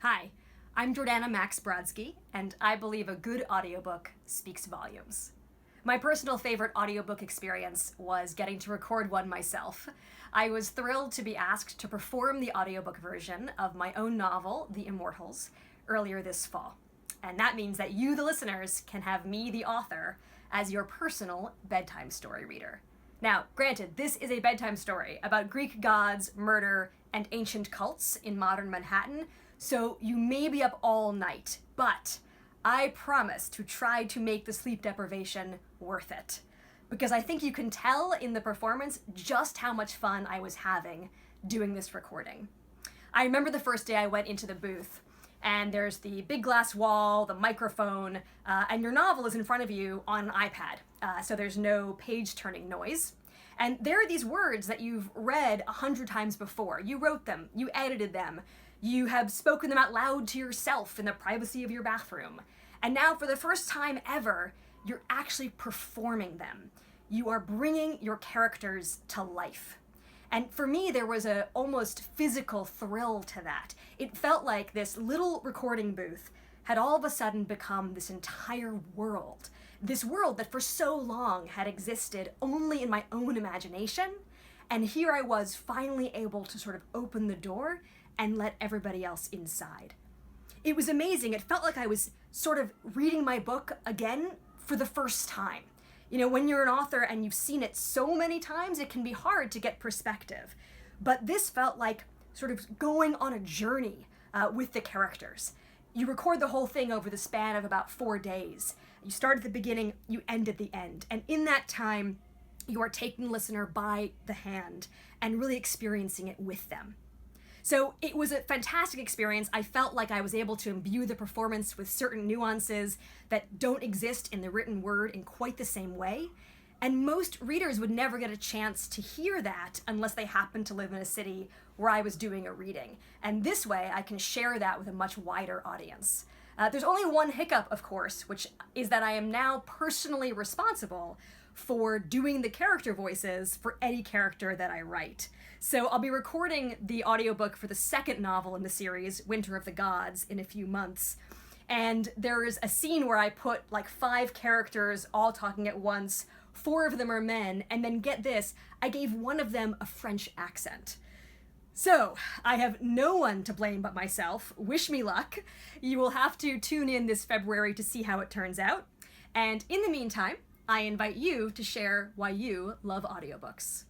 Hi, I'm Jordanna Max Brodsky, and I believe a good audiobook speaks volumes. My personal favorite audiobook experience was getting to record one myself. I was thrilled to be asked to perform the audiobook version of my own novel, The Immortals, earlier this fall. And that means that you, the listeners, can have me, the author, as your personal bedtime story reader. Now, granted, this is a bedtime story about Greek gods, murder, and ancient cults in modern Manhattan, so you may be up all night, but I promise to try to make the sleep deprivation worth it. Because I think you can tell in the performance just how much fun I was having doing this recording. I remember the first day I went into the booth, and there's the big glass wall, the microphone, and your novel is in front of you on an iPad, so there's no page-turning noise. And there are these words that you've read 100 times before. You wrote them, you edited them, you have spoken them out loud to yourself in the privacy of your bathroom. And now, for the first time ever, you're actually performing them. You are bringing your characters to life. And for me, there was a almost physical thrill to that. It felt like this little recording booth had all of a sudden become this entire world. This world that for so long had existed only in my own imagination. And here I was finally able to sort of open the door and let everybody else inside. It was amazing. It felt like I was sort of reading my book again for the first time. You know, when you're an author and you've seen it so many times, it can be hard to get perspective. But this felt like sort of going on a journey with the characters. You record the whole thing over the span of about 4 days. You start at the beginning, you end at the end. And in that time, you are taking the listener by the hand and really experiencing it with them. So it was a fantastic experience. I felt like I was able to imbue the performance with certain nuances that don't exist in the written word in quite the same way. And most readers would never get a chance to hear that unless they happen to live in a city where I was doing a reading. And this way, I can share that with a much wider audience. There's only one hiccup, of course, which is that I am now personally responsible for doing the character voices for any character that I write. So I'll be recording the audiobook for the second novel in the series, Winter of the Gods, in a few months. And there is a scene where I put like 5 characters all talking at once. 4 of them are men, and then get this, I gave one of them a French accent. So, I have no one to blame but myself. Wish me luck. You will have to tune in this February to see how it turns out. And in the meantime, I invite you to share why you love audiobooks.